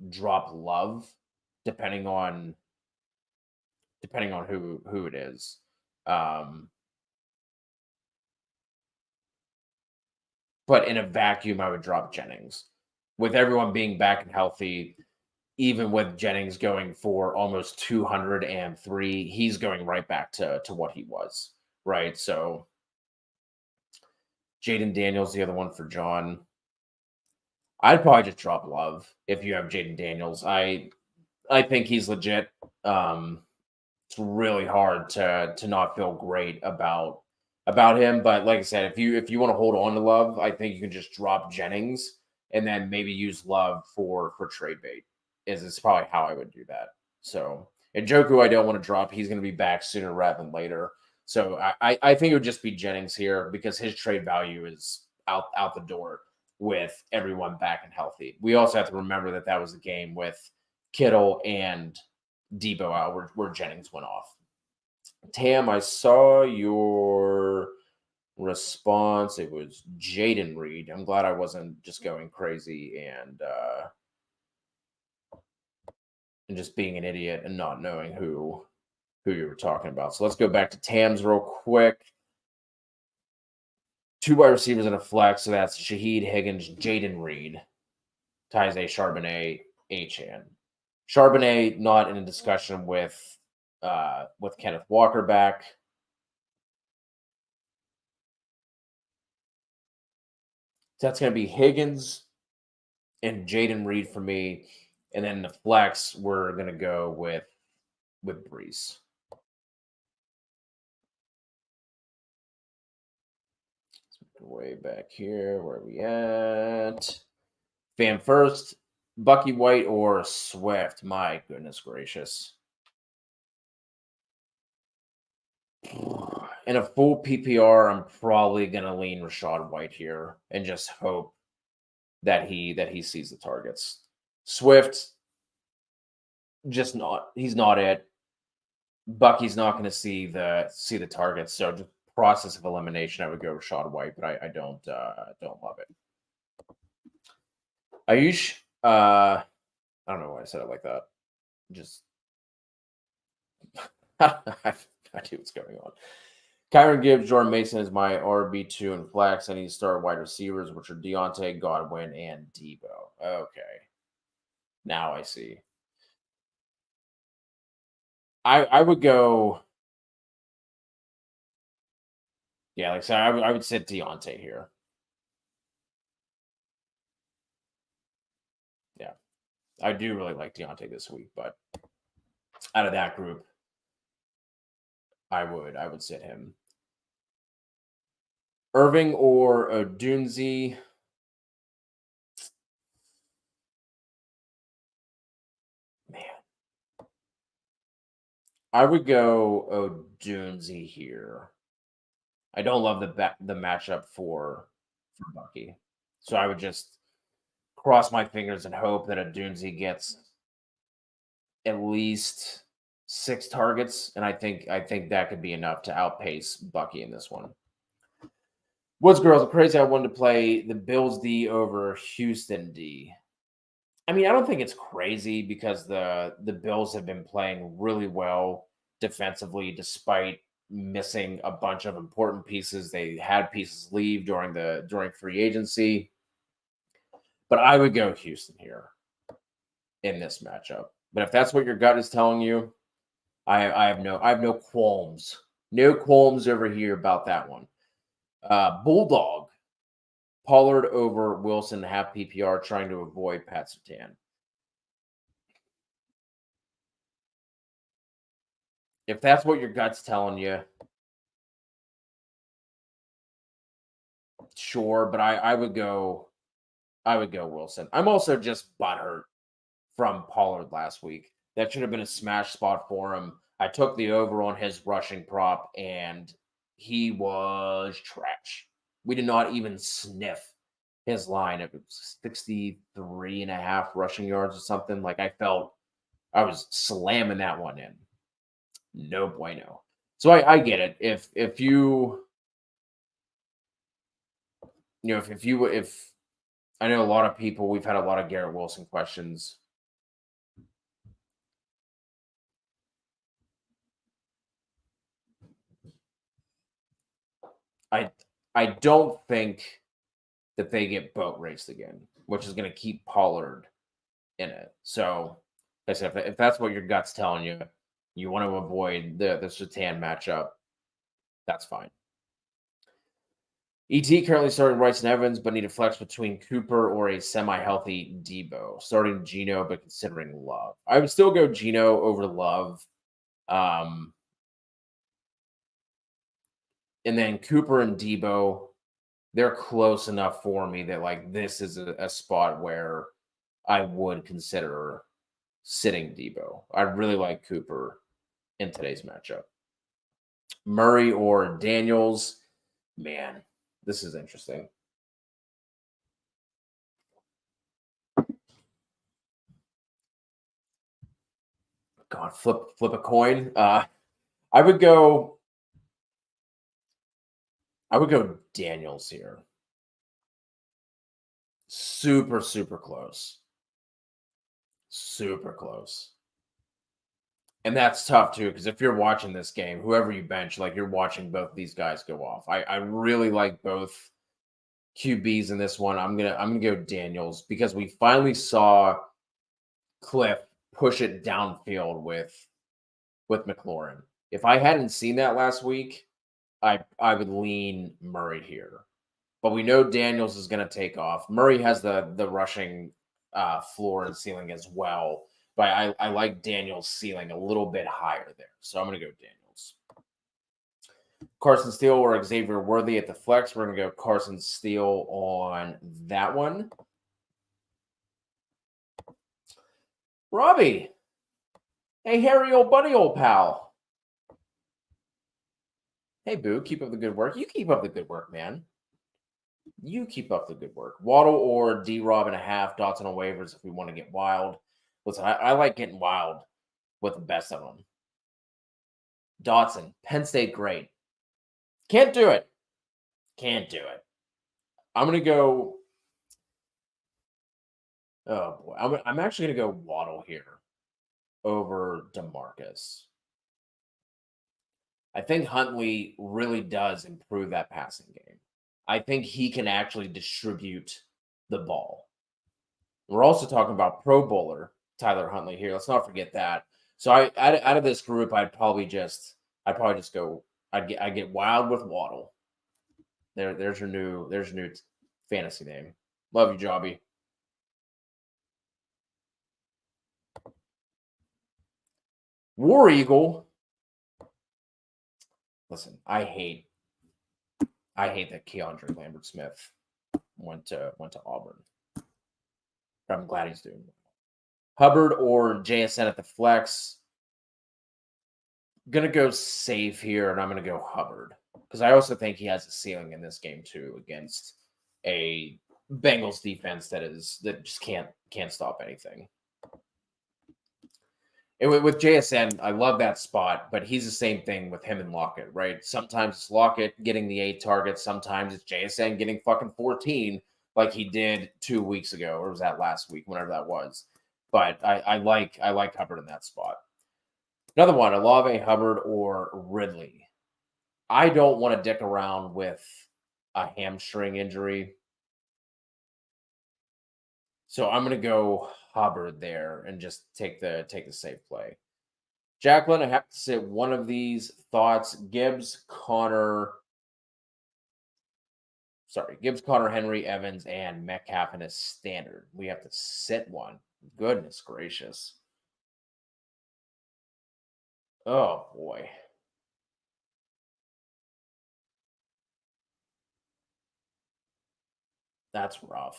drop Love depending on who it is. But in a vacuum, I would drop Jennings. With everyone being back and healthy, even with Jennings going for almost 203, he's going right back to what he was, right? So Jaden Daniels, the other one for John. I'd probably just drop Love if you have Jaden Daniels. I think he's legit. It's really hard to not feel great about him. But like I said, if you want to hold on to Love, I think you can just drop Jennings and then maybe use Love for trade bait. Is probably how I would do that. So and Joku, I don't want to drop. He's going to be back sooner rather than later. So I think it would just be Jennings here because his trade value is out the door with everyone back and healthy. We also have to remember that was a game with Kittle and Debo out where Jennings went off. Tam, I saw your response. It was Jaden Reed. I'm glad I wasn't just going crazy and just being an idiot and not knowing who you were talking about. So let's go back to Tam's real quick. 2 wide receivers and a flex. So that's Shaheed Higgins, Jaden Reed, Tyze Charbonnet, Achan. Charbonnet not in a discussion with Kenneth Walker back. So that's going to be Higgins and Jaden Reed for me. And then the flex, we're going to go with Brees. Way back here, where are we at? Fan first, Bucky White or Swift? My goodness gracious. In a full PPR, I'm probably gonna lean Rachaad White here and just hope that he sees the targets. Swift, just not. He's not it. Bucky's not going to see the targets. So just process of elimination, I would go Rachaad White, but I don't love it. Ayush, I don't know why I said it like that. Just I have no idea what's going on. Kyron Gibbs, Jordan Mason is my RB2 and flex. I need to start wide receivers, which are Deontay, Godwin, and Debo. Okay. Now I see. I would go. Yeah, like I said, I would sit Deontay here. Yeah. I do really like Deontay this week, but out of that group, I would sit him. Irving or Odunzi. Man. I would go Odunzi here. I don't love the matchup for Bucky. So I would just cross my fingers and hope that Odunzi gets at least 6 targets, and I think that could be enough to outpace Bucky in this one. Woods girls are crazy. I wanted to play the Bills D over Houston D. I mean, I don't think it's crazy because the Bills have been playing really well defensively despite missing a bunch of important pieces. They had pieces leave during free agency. But I would go Houston here in this matchup. But if that's what your gut is telling you, I have no qualms. No qualms over here about that one. Bulldog. Pollard over Wilson, half PPR, trying to avoid Pat Surtain. If that's what your gut's telling you, sure, but I would go Wilson. I'm also just butthurt from Pollard last week. That should have been a smash spot for him. I took the over on his rushing prop, and he was trash. We did not even sniff his line. It was 63 and a half rushing yards or something. Like I felt I was slamming that one in. No bueno. So I get it. If you if I know a lot of people, we've had a lot of Garrett Wilson questions. I don't think that they get boat raced again, which is going to keep Pollard in it. So, like I said, if that's what your gut's telling you, you want to avoid the Surtain matchup, that's fine. ET currently starting Rice and Evans, but need a flex between Cooper or a semi-healthy Debo. Starting Geno, but considering Love. I would still go Geno over Love. And then Cooper and Debo, they're close enough for me that like this is a spot where I would consider sitting Debo. I really like Cooper in today's matchup. Murray or Daniels, man, this is interesting. God, flip a coin. I would go Daniels here. Super close. Super close. And that's tough too, because if you're watching this game, whoever you bench, like you're watching both these guys go off. I really like both QBs in this one. I'm gonna go Daniels because we finally saw Cliff push it downfield with McLaurin. If I hadn't seen that last week, I would lean Murray here. But we know Daniels is going to take off. Murray has the rushing floor and ceiling as well. But I like Daniels' ceiling a little bit higher there. So I'm going to go Daniels. Carson Steele or Xavier Worthy at the flex. We're going to go Carson Steele on that one. Robbie. Hey, Harry, old buddy, old pal. Hey, Boo, keep up the good work. You keep up the good work, man. You keep up the good work. Waddle or D-Rob and a half. Dotson on waivers if we want to get wild. Listen, I like getting wild with the best of them. Dotson, Penn State, great. Can't do it. Can't do it. I'm going to go. Oh, boy. I'm actually going to go Waddle here over DeMarcus. I think Huntley really does improve that passing game. I think he can actually distribute the ball. We're also talking about Pro Bowler Tyler Huntley here. Let's not forget that. So out of this group, I'd probably just go. I'd get wild with Waddle. There's your new fantasy name. Love you, Jobby. War Eagle. Listen, I hate that Keandre Lambert Smith went to Auburn. But I'm glad he's doing well. Hubbard or JSN at the flex. Gonna go safe here, and I'm gonna go Hubbard because I also think he has a ceiling in this game too against a Bengals defense that just can't stop anything. And with JSN, I love that spot, but he's the same thing with him and Lockett, right? Sometimes it's Lockett getting the 8 targets, sometimes it's JSN getting fucking 14, like he did 2 weeks ago, or was that last week, whenever that was. But I like Hubbard in that spot. Another one, Olave, Hubbard, or Ridley. I don't want to dick around with a hamstring injury. So I'm going to go Hubbard there and just take the safe play. Jacqueline, I have to sit one of these thoughts. Gibbs, Connor, Henry, Evans, and Metcalf in a standard. We have to sit one. Goodness gracious. Oh, boy. That's rough.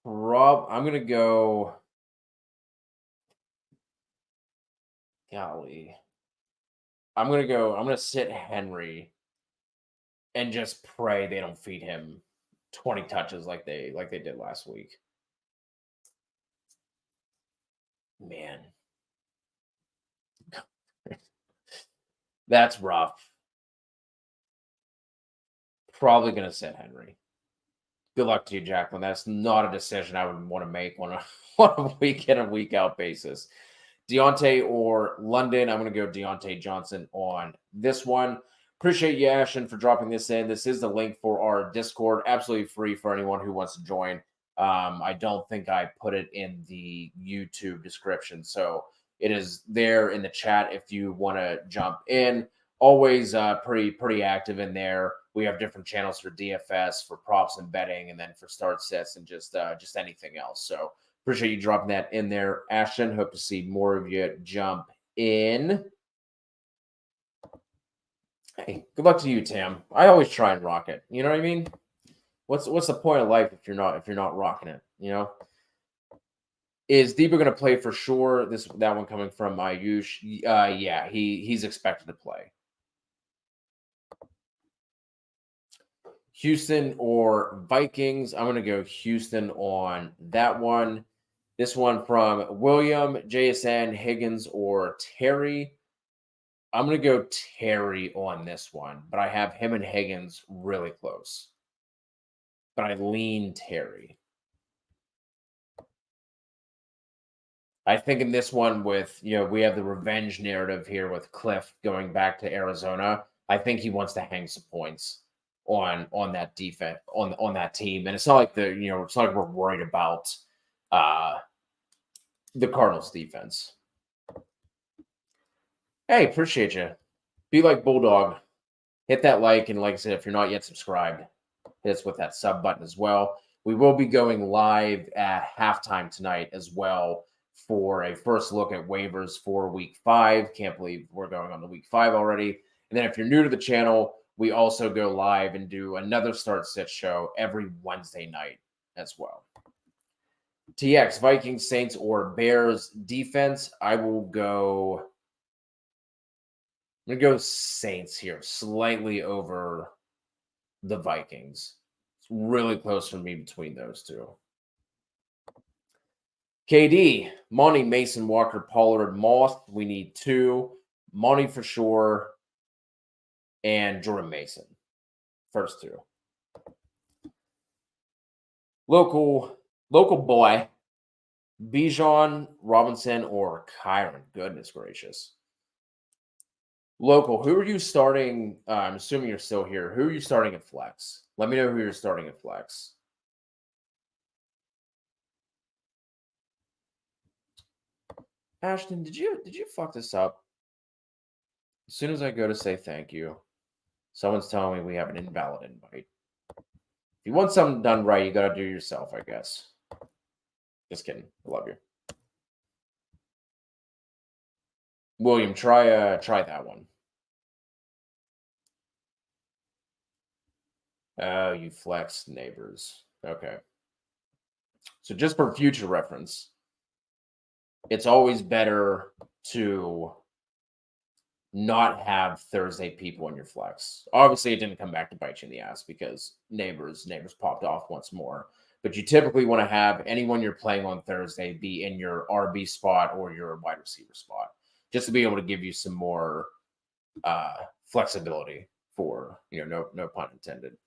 I'm going to go. Golly. I'm going to sit Henry and just pray they don't feed him 20 touches like they did last week. Man. That's rough. Probably going to sit Henry. Good luck to you, Jacqueline. That's not a decision I would want to make on a week in and week out basis. Deontay or London. I'm going to go Deontay Johnson on this one. Appreciate you, Ashton, for dropping this in. This is the link for our Discord. Absolutely free for anyone who wants to join. I don't think I put it in the YouTube description. So It is there in the chat if you want to jump in. Always pretty active in there. We have different channels for DFS, for props and betting, and then for start sets and just anything else. So appreciate you dropping that in there, Ashton. Hope to see more of you jump in. Hey, good luck to you, Tam. I always try and rock it. You know what I mean? What's the point of life if you're not rocking it? You know? Is Debo going to play for sure? That one coming from Ayush. Yeah, he's expected to play. Houston or Vikings? I'm going to go Houston on that one. This one from William, JSN, Higgins, or Terry. I'm going to go Terry on this one, but I have him and Higgins really close. But I lean Terry. I think in this one with, we have the revenge narrative here with Cliff going back to Arizona. I think he wants to hang some points on that defense, on that team. And it's not like it's not like we're worried about the Cardinals defense. Hey, appreciate you. Be like Bulldog. Hit that like, and like I said, if you're not yet subscribed, hit us with that sub button as well. We will be going live at halftime tonight as well for a first look at waivers for week 5. Can't believe we're going on to week 5 already. And then if you're new to the channel, we also go live and do another start sit show every Wednesday night as well. TX, Vikings, Saints, or Bears defense. I'm going to go Saints here, slightly over the Vikings. It's really close for me between those two. KD, Monty, Mason, Walker, Pollard, Moss. We need 2. Monty for sure. And Jordan Mason. First 2. Local boy. Bijan, Robinson, or Kyron. Goodness gracious. Local, who are you starting? I'm assuming you're still here. Who are you starting at flex? Let me know who you're starting at flex. Ashton, did you fuck this up? As soon as I go to say thank you, someone's telling me we have an invalid invite. If you want something done right, you got to do it yourself, I guess. Just kidding. I love you. William, try that one. Oh, you flex neighbors. Okay. So just for future reference, it's always better to not have Thursday people in your flex. Obviously, it didn't come back to bite you in the ass because neighbors popped off once more. But you typically want to have anyone you're playing on Thursday be in your RB spot or your wide receiver spot, just to be able to give you some more flexibility for, no pun intended.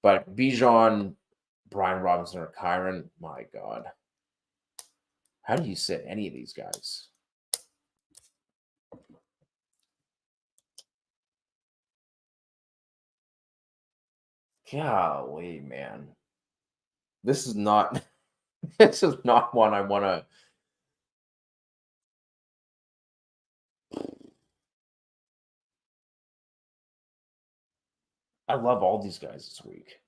But Bijan, Brian Robinson, or Kyron, my God. How do you sit any of these guys? Golly, man. This is not one I want to. I love all these guys this week.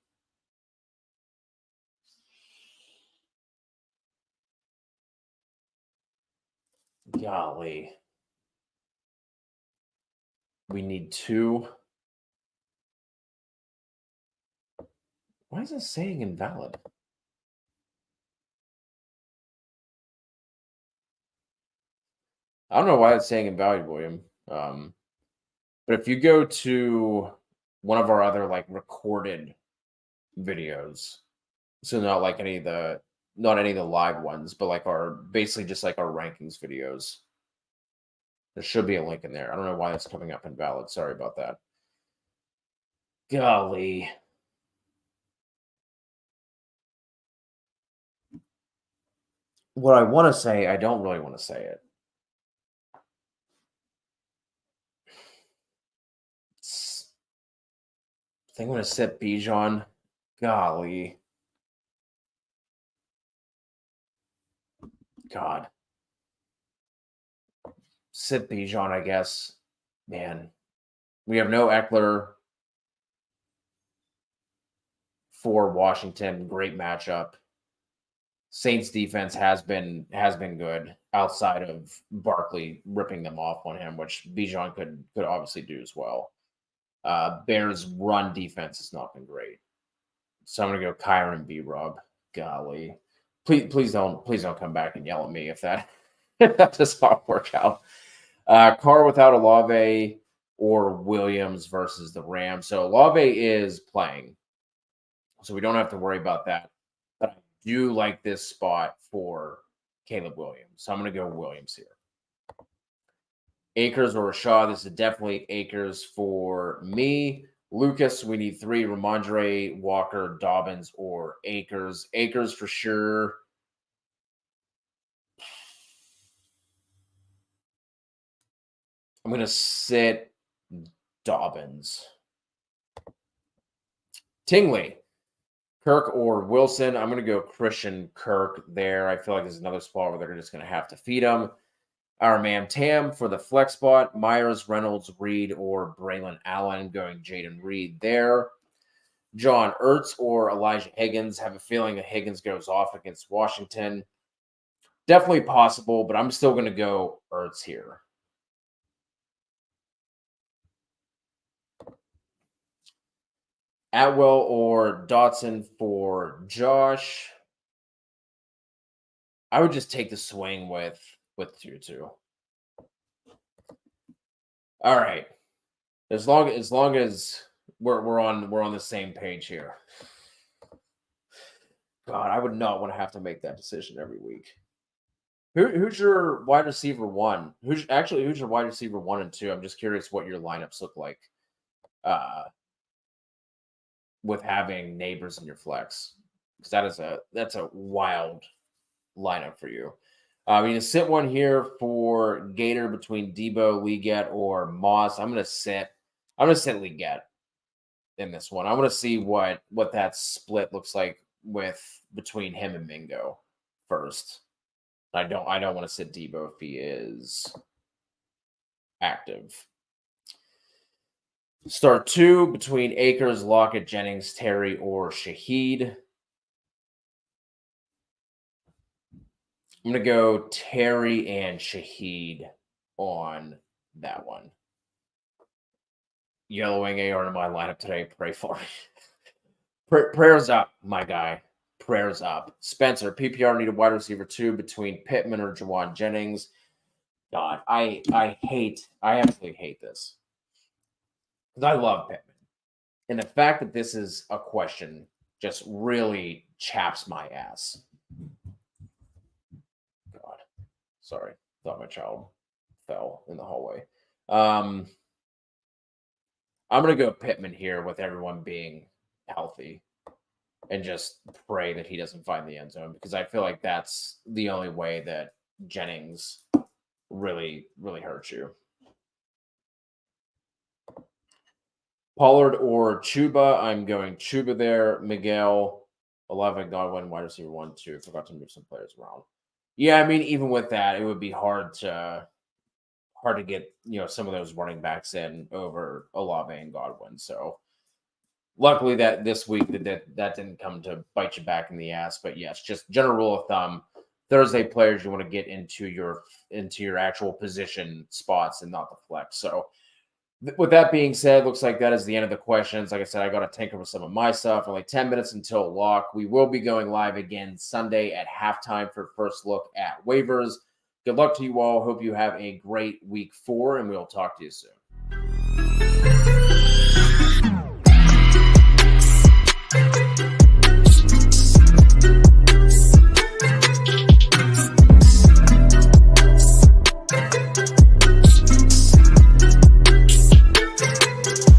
Golly. We need 2. Why is it saying invalid? I don't know why it's saying invalid, William. But if you go to one of our other recorded videos, so not any of the live ones, but basically just our rankings videos, there should be a link in there. I don't know why it's coming up invalid. Sorry about that. Golly. What I want to say, I don't really want to say it. I think I'm going to sit Bijan. Golly. God. Sit Bijan, I guess. Man, we have no Eckler for Washington. Great matchup. Saints defense has been good outside of Barkley ripping them off on him, which Bijan could obviously do as well. Bears run defense has not been great. So I'm gonna go Kyron B. Rob. Golly. Please don't come back and yell at me if that if that does not work out. Carr without Olave or Williams versus the Rams. So Olave is playing, so we don't have to worry about that. But I do like this spot for Caleb Williams. So I'm going to go Williams here. Akers or Rashad. This is definitely Akers for me. Lucas, we need 3. Ramondre, Walker, Dobbins, or Akers. Akers for sure. I'm going to sit Dobbins. Tingley, Kirk or Wilson. I'm going to go Christian Kirk there. I feel like there's another spot where they're just going to have to feed him. Our man Tam for the flex spot. Myers, Reynolds, Reed, or Braylon Allen. Going Jaden Reed there. John Ertz or Elijah Higgins. Have a feeling that Higgins goes off against Washington. Definitely possible, but I'm still going to go Ertz here. Atwell or Dotson for Josh. I would just take the swing with Tutu. All right. As long as we're on the same page here. God, I would not want to have to make that decision every week. Who's your wide receiver 1? Who's your wide receiver 1 and 2? I'm just curious what your lineups look like. With having Neighbors in your flex, because that's a wild lineup for you. You can sit one here for Gator between Debo, Leggett, or Moss. I'm gonna sit Leggett in this one. I want to see what that split looks like between him and Mingo first. I don't want to sit Debo if he is active. Start 2 between Akers, Lockett, Jennings, Terry, or Shaheed. I'm going to go Terry and Shaheed on that one. Yellowing AR in my lineup today. Pray for me. Prayers up, my guy. Prayers up. Spencer, PPR need a wide receiver 2 between Pittman or Jawan Jennings. God, I absolutely hate this. I love Pittman. And the fact that this is a question just really chaps my ass. God. Sorry. Thought my child fell in the hallway. I'm going to go Pittman here with everyone being healthy and just pray that he doesn't find the end zone, because I feel like that's the only way that Jennings really, really hurts you. Pollard or Chuba. I'm going Chuba there. Miguel, 11, Godwin, wide receiver 1, 2. Forgot to move some players around. Yeah, I mean, even with that, it would be hard to get some of those running backs in over Olave and Godwin. So luckily that this week that didn't come to bite you back in the ass. But yes, just general rule of thumb: Thursday players you want to get into your actual position spots and not the flex. So with that being said, looks like that is the end of the questions. Like I said, I got to tinker with some of my stuff. Only 10 minutes until lock. We will be going live again Sunday at halftime for first look at waivers. Good luck to you all. Hope you have a great week 4, and we'll talk to you soon.